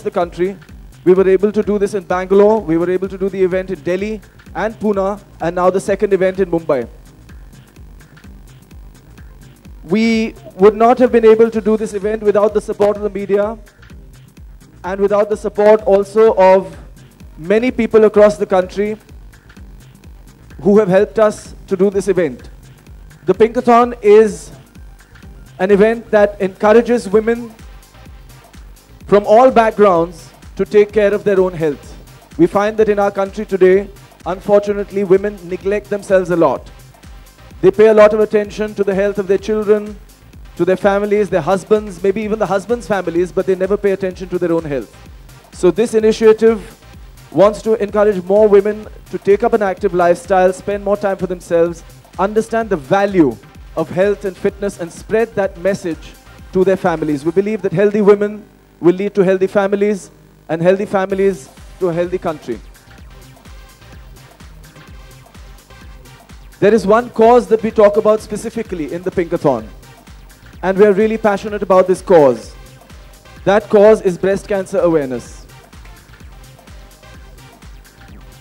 the country. We were able to do this in Bangalore, we were able to do the event in Delhi and Pune, and now the second event in Mumbai. We would not have been able to do this event without the support of the media and without the support also of many people across the country who have helped us to do this event. The Pinkathon is an event that encourages women from all backgrounds to take care of their own health. We find that in our country today, unfortunately, women neglect themselves a lot. They pay a lot of attention to the health of their children, to their families, their husbands, maybe even the husbands' families, but they never pay attention to their own health. So this initiative wants to encourage more women to take up an active lifestyle, spend more time for themselves, understand the value of health and fitness, and spread that message to their families. We believe that healthy women will lead to healthy families, and healthy families to a healthy country. There is one cause that we talk about specifically in the Pinkathon, and we are really passionate about this cause. That cause is breast cancer awareness.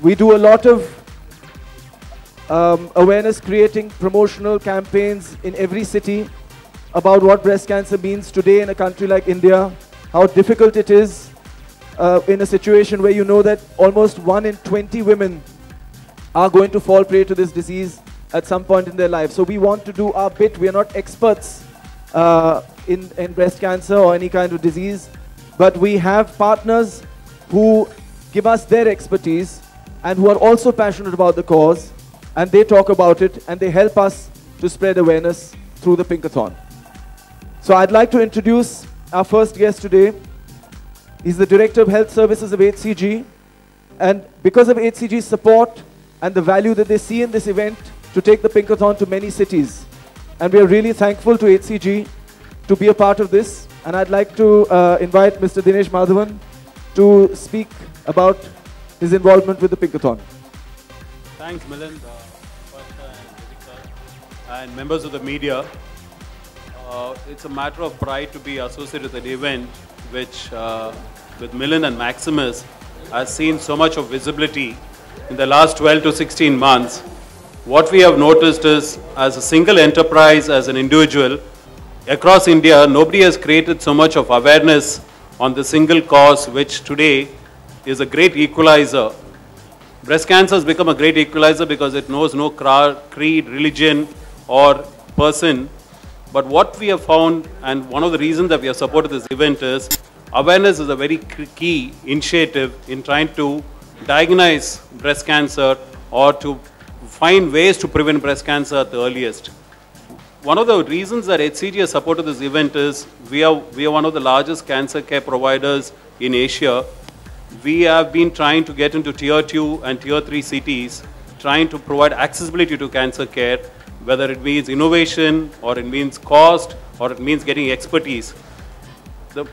We do a lot of awareness creating promotional campaigns in every city about what breast cancer means today in a country like India, how difficult it is in a situation where you know that almost 1 in 20 women are going to fall prey to this disease at some point in their life. So we want to do our bit. We are not experts in breast cancer or any kind of disease, but we have partners who give us their expertise and who are also passionate about the cause, and they talk about it and they help us to spread awareness through the Pinkathon. So I'd like to introduce our first guest today. He's the Director of Health Services of HCG, and because of HCG's support and the value that they see in this event to take the Pinkathon to many cities, and we are really thankful to HCG to be a part of this, and I'd like to invite Mr. Dinesh Madhavan to speak about his involvement with the Pinkathon. Thanks, Milind, Bipasha and Jessica, and members of the media. It's a matter of pride to be associated with an event which, with Milind and Maximus, has seen so much of visibility in the last 12 to 16 months. What we have noticed is, as a single enterprise, as an individual, across India, nobody has created so much of awareness on the single cause, which today is a great equalizer. Breast cancer has become a great equalizer because it knows no creed, religion, or person. But what we have found, and one of the reasons that we have supported this event, is awareness is a very key initiative in trying to diagnose breast cancer or to find ways to prevent breast cancer at the earliest. One of the reasons that HCG has supported this event is we are one of the largest cancer care providers in Asia. We have been trying to get into tier 2 and tier 3 cities, trying to provide accessibility to cancer care, whether it means innovation, or it means cost, or it means getting expertise.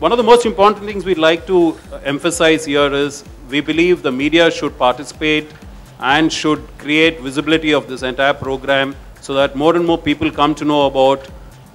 One of the most important things we'd like to emphasize here is we believe the media should participate and should create visibility of this entire program so that more and more people come to know about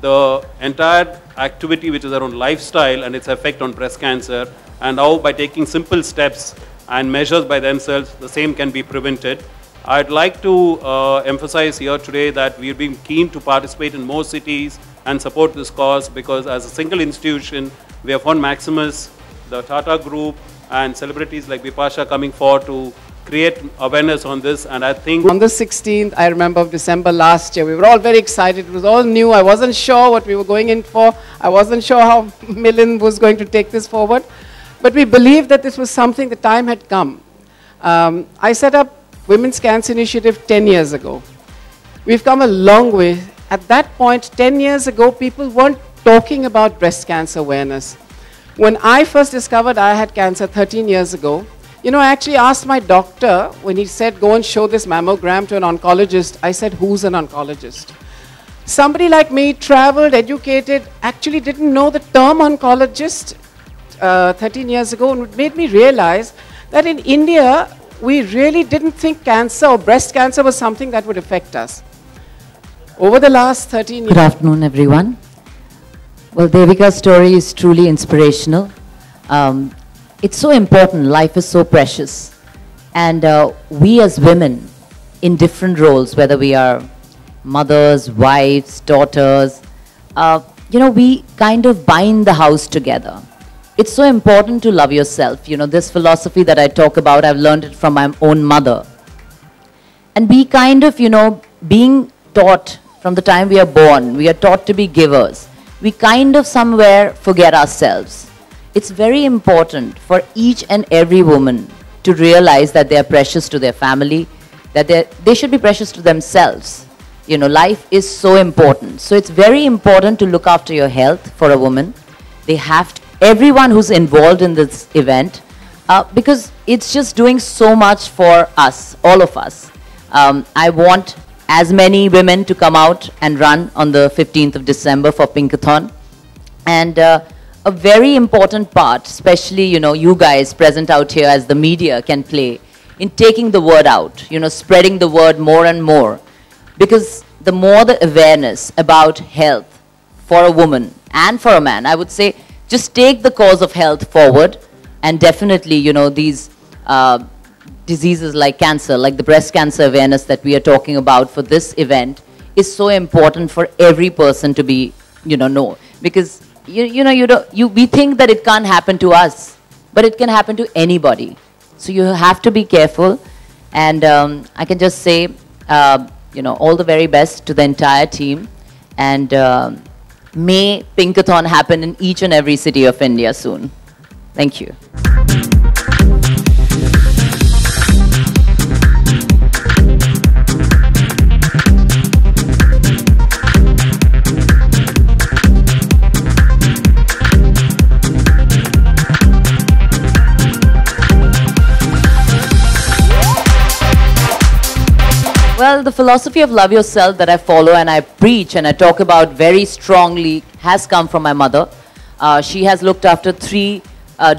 the entire activity which is around lifestyle and its effect on breast cancer, and how by taking simple steps and measures by themselves, the same can be prevented. I'd like to emphasize here today that we've been keen to participate in more cities and support this cause, because as a single institution, we have found Maximus, the Tata Group, and celebrities like Bipasha coming forward to create awareness on this. And I think on the 16th, I remember, of December last year, we were all very excited. It was all new. I wasn't sure what we were going in for. I wasn't sure how Milind was going to take this forward. But we believed that this was something, the time had come. I set up Women's Cancer Initiative 10 years ago. We've come a long way. At that point, 10 years ago, people weren't talking about breast cancer awareness. When I first discovered I had cancer 13 years ago, you know, I actually asked my doctor, when he said, go and show this mammogram to an oncologist, I said, who's an oncologist? Somebody like me, traveled, educated, actually didn't know the term oncologist 13 years ago, and it made me realize that in India, we really didn't think cancer or breast cancer was something that would affect us. Over the last 13 years... Good afternoon, everyone. Well, Devika's story is truly inspirational. it's so important. Life is so precious. And we as women in different roles, whether we are mothers, wives, daughters, you know, we kind of bind the house together. It's so important to love yourself. You know, this philosophy that I talk about, I've learned it from my own mother. And we kind of, you know, being taught from the time we are born, we are taught to be givers. We kind of somewhere forget ourselves. It's very important for each and every woman to realize that they are precious to their family, that they should be precious to themselves. You know, life is so important. So it's very important to look after your health for a woman. They have to, everyone who's involved in this event, because it's just doing so much for us, all of us. I want as many women to come out and run on the 15th of December for Pinkathon. And a very important part, especially, you know, you guys present out here as the media can play in taking the word out, you know, spreading the word more and more. Because the more the awareness about health for a woman and for a man, I would say just take the cause of health forward, and definitely, you know, these diseases like cancer, like the breast cancer awareness that we are talking about for this event is so important for every person to be, you know, because we think that it can't happen to us, but it can happen to anybody. So you have to be careful, and I can just say, you know, all the very best to the entire team, and may Pinkathon happen in each and every city of India soon. Thank you. Well, the philosophy of love yourself that I follow and I preach and I talk about very strongly has come from my mother. She has looked after 3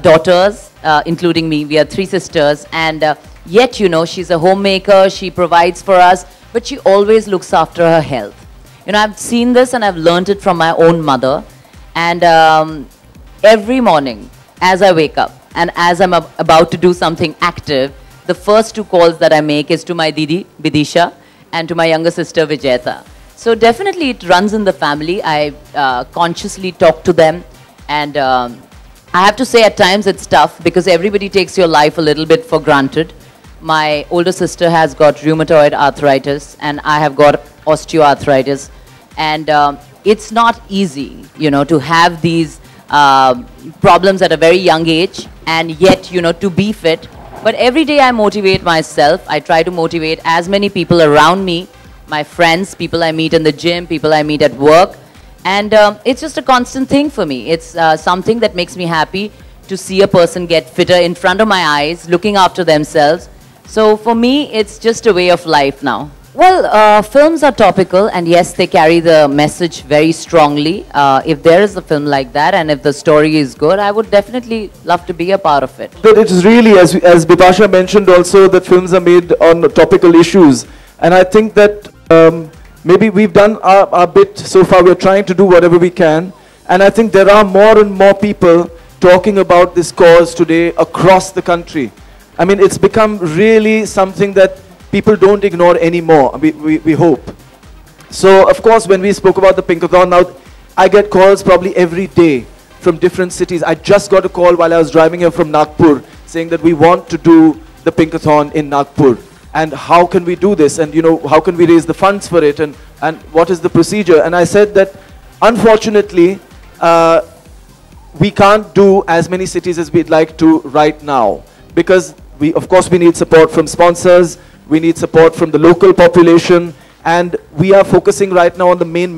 daughters, including me. We are 3 sisters, and yet, you know, she's a homemaker, she provides for us, but she always looks after her health. You know, I've seen this and I've learned it from my own mother, and every morning as I wake up and as I'm about to do something active, the first 2 calls that I make is to my Didi, Bipasha, and to my younger sister, Vijayata. So definitely it runs in the family. I consciously talk to them, and I have to say at times it's tough because everybody takes your life a little bit for granted. My older sister has got rheumatoid arthritis, and I have got osteoarthritis. And it's not easy, you know, to have these problems at a very young age, and yet, you know, to be fit. But every day I motivate myself. I try to motivate as many people around me, my friends, people I meet in the gym, people I meet at work. And it's just a constant thing for me. It's something that makes me happy to see a person get fitter in front of my eyes, looking after themselves. So for me, it's just a way of life now. Well, films are topical, and yes, they carry the message very strongly. If there is a film like that, and if the story is good, I would definitely love to be a part of it. But it is really, as Bipasha mentioned also, that films are made on topical issues. And I think that maybe we've done our bit so far. We're trying to do whatever we can. And I think there are more and more people talking about this cause today across the country. I mean, it's become really something that people don't ignore anymore, we hope. So, of course, when we spoke about the Pinkathon, now I get calls probably every day from different cities. I just got a call while I was driving here from Nagpur saying that we want to do the Pinkathon in Nagpur. And how can we do this? And, you know, how can we raise the funds for it? And what is the procedure? And I said that, unfortunately, we can't do as many cities as we'd like to right now. Because, of course, we need support from sponsors. We need support from the local population, and we are focusing right now on the main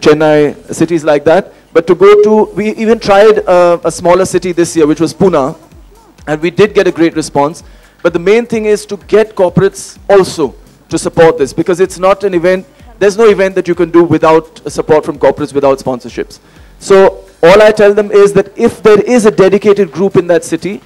Chennai, cities like that. But to go to, we even tried a smaller city this year, which was Pune, and we did get a great response. But the main thing is to get corporates also to support this, because it's not an event, there's no event that you can do without support from corporates, without sponsorships. So all I tell them is that if there is a dedicated group in that city,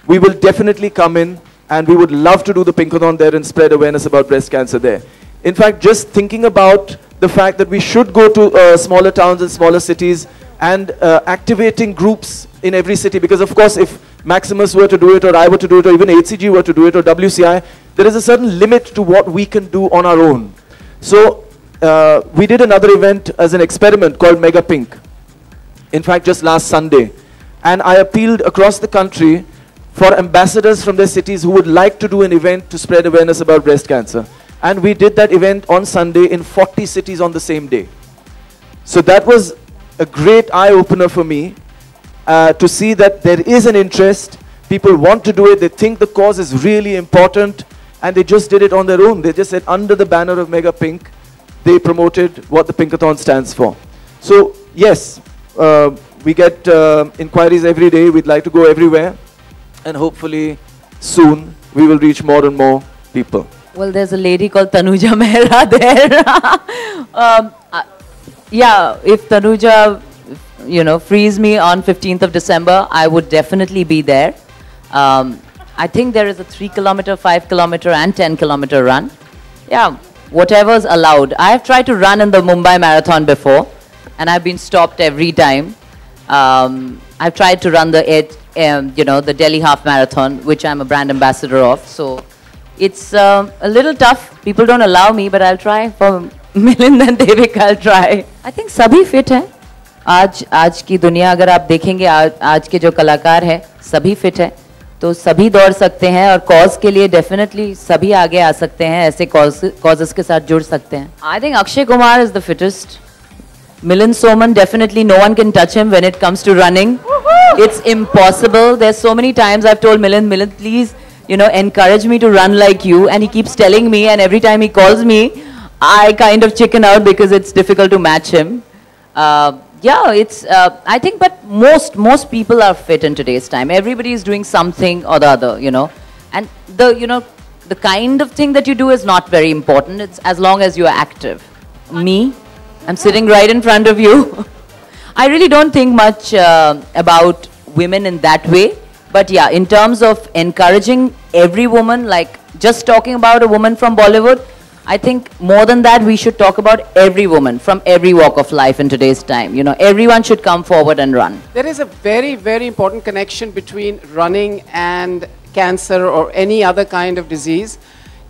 we will definitely come in, and we would love to do the Pinkathon there and spread awareness about breast cancer there. In fact, just thinking about the fact that we should go to smaller towns and smaller cities and activating groups in every city, because of course if Maximus were to do it, or I were to do it, or even HCG were to do it, or WCI, there is a certain limit to what we can do on our own. So we did another event as an experiment called Mega Pink. In fact, just last Sunday. And I appealed across the country for ambassadors from their cities who would like to do an event to spread awareness about breast cancer. And we did that event on Sunday in 40 cities on the same day. So that was a great eye-opener for me to see that there is an interest. People want to do it. They think the cause is really important. And they just did it on their own. They just said under the banner of Mega Pink, they promoted what the Pinkathon stands for. So yes, we get inquiries every day. We'd like to go everywhere. And hopefully soon we will reach more and more people. Well, there's a lady called Tanuja Mehra there. Yeah, if Tanuja, you know, frees me on 15th of December, I would definitely be there. I think there is a 3-kilometer, 5-kilometer and 10-kilometer run. Yeah, whatever's allowed. I have tried to run in the Mumbai Marathon before, and I've been stopped every time. I've tried to run the the Delhi Half Marathon, which I'm a brand ambassador of. So it's a little tough. People don't allow me, but I'll try. For Milind and Devik, I'll try. I think सभी fit हैं. आज की दुनिया अगर आप देखेंगे, आज के जो कलाकार हैं, सभी fit हैं. तो सभी दौड़ सकते हैं और cause के लिए definitely सभी आगे आ सकते हैं. ऐसे causes के साथ जुड़ सकते हैं. I think Akshay Kumar is the fittest. Milind Soman, definitely no one can touch him when it comes to running. It's impossible. There's so many times I've told Milind, please, you know, encourage me to run like you. And he keeps telling me, and every time he calls me, I kind of chicken out because it's difficult to match him. Yeah, it's, I think, but most people are fit in today's time. Everybody is doing something or the other, you know. And the kind of thing that you do is not very important. It's as long as you are active. Me, I'm sitting right in front of you. I really don't think much about women in that way. But yeah, in terms of encouraging every woman, like just talking about a woman from Bollywood, I think more than that, we should talk about every woman from every walk of life in today's time. You know, everyone should come forward and run. There is a very, very important connection between running and cancer or any other kind of disease.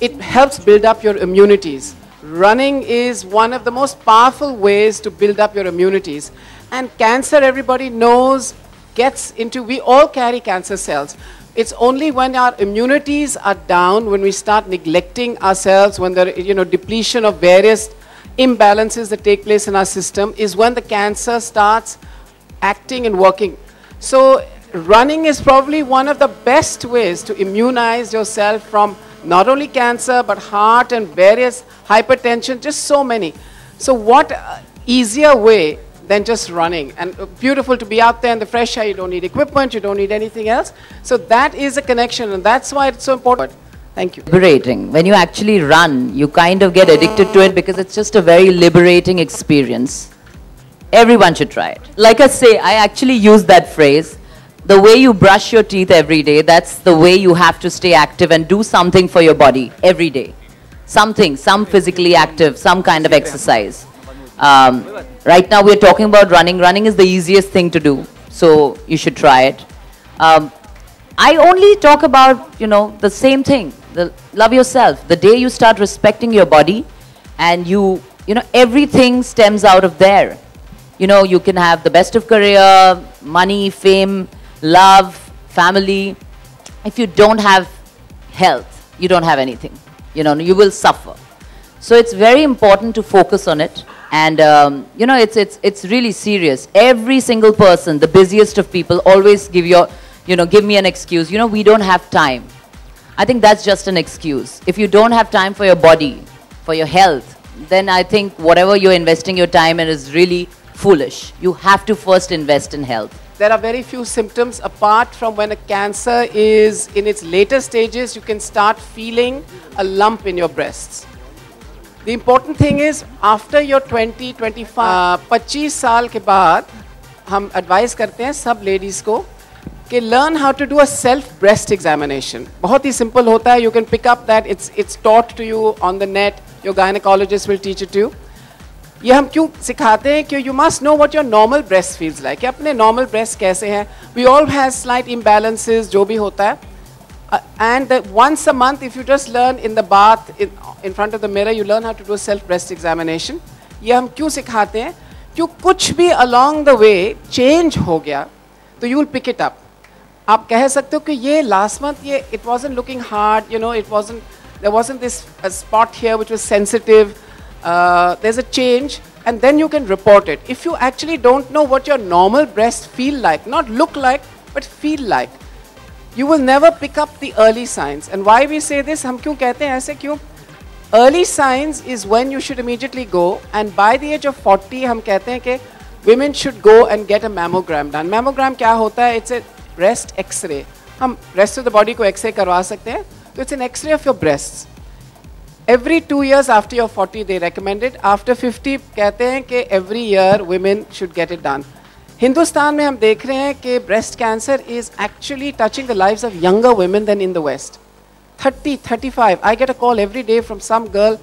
It helps build up your immunities. Running is one of the most powerful ways to build up your immunities. And cancer, everybody knows, gets into, we all carry cancer cells. It's only when our immunities are down, when we start neglecting ourselves, when there is, depletion of various imbalances that take place in our system, is when the cancer starts acting and working. So running is probably one of the best ways to immunize yourself from not only cancer, but heart and various hypertension, just so many. So what easier way than just running? And beautiful to be out there in the fresh air. You don't need equipment, you don't need anything else. So that is a connection, and that's why it's so important. Thank you. Liberating. When you actually run, you kind of get addicted to it because it's just a very liberating experience. Everyone should try it. Like I say, I actually use that phrase. The way you brush your teeth every day, that's the way you have to stay active and do something for your body every day. Something, some physically active, some kind of exercise. Right now we're talking about running. Running is the easiest thing to do, so you should try it. I only talk about, the same thing. Love yourself. The day you start respecting your body and everything stems out of there. You can have the best of career, money, fame, love, family. If you don't have health, you don't have anything. You will suffer. So it's very important to focus on it. And, it's really serious. Every single person, the busiest of people, always give me an excuse. We don't have time. I think that's just an excuse. If you don't have time for your body, for your health, then I think whatever you're investing your time in is really foolish. You have to first invest in health. There are very few symptoms apart from when a cancer is in its later stages. You can start feeling a lump in your breasts. The important thing is after your 20, 25, 25 साल के बाद हम advise करते हैं सब ladies को कि learn how to do a self breast examination. बहुत ही simple होता है. You can pick up that. It's taught to you on the net. Your gynecologist will teach it to you. ये हम क्यों सिखाते हैं कि you must know what your normal breast feels like, अपने नॉर्मल ब्रेस्ट कैसे हैं. We all have slight imbalances जो भी होता है. And once a month, if you just learn in the bath, in front of the mirror, you learn how to do a self-breast examination. ये हम क्यों सिखाते हैं? क्यों कुछ भी along the way change हो गया, तो you will pick it up. आप कह सकते हो कि ये last month ये it wasn't looking hard, you know, there wasn't this a spot here which was sensitive. There's a change, and then you can report it. If you actually don't know what your normal breast feel like, not look like, but feel like, you will never pick up the early signs. And why we say this, हम क्यों कहते हैं ऐसे क्यों? Early signs is when you should immediately go, and by the age of 40 हम कहते हैं कि women should go and get a mammogram done. Mammogram क्या होता है? It's a breast X-ray. हम rest of the body को X-ray करवा सकते हैं. So it's an X-ray of your breasts. Every 2 years after you're 40 they recommend it. After 50 कहते हैं कि every year women should get it done. Hindustan में हम देख रहे हैं कि breast cancer is actually touching the lives of younger women than in the West. 30, 35. I get a call every day from some girl.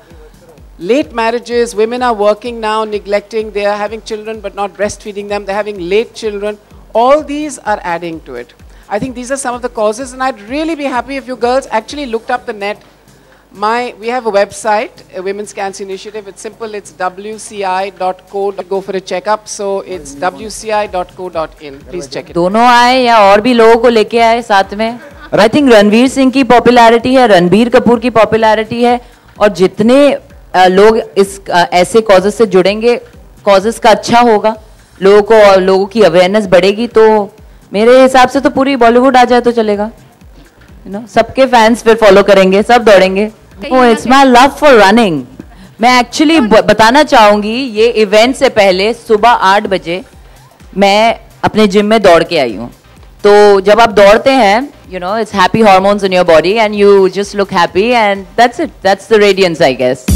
Late marriages, women are working now, neglecting, they are having children but not breastfeeding them, they're having late children. All these are adding to it. I think these are some of the causes, and I'd really be happy if you girls actually looked up the net. We have a website, a Women's Cancer Initiative. It's simple, it's wci.co. Go for a checkup, so it's wci.co.in. Please check it. दोनों आए या और भी लोगों को लेके आए साथ में. आई थिंक रणवीर सिंह की पॉपुलैरिटी है, रणबीर कपूर की पॉपुलैरिटी है, और जितने लोग इस ऐसे कॉजेस से जुड़ेंगे, कॉजेस का अच्छा होगा, लोगों की अवेयरनेस बढ़ेगी, तो मेरे हिसाब से तो पूरी बॉलीवुड आ जाए तो चलेगा. सबके फैंस फिर फॉलो करेंगे, सब दौड़ेंगे. It's my love for running. मैं एक्चुअली बताना चाहूंगी, ये इवेंट से पहले सुबह 8 बजे मैं अपने जिम में दौड़ के आई हूँ. तो जब आप दौड़ते हैं, you know, it's happy hormones in your body and you just look happy, and that's it. That's the radiance, I guess.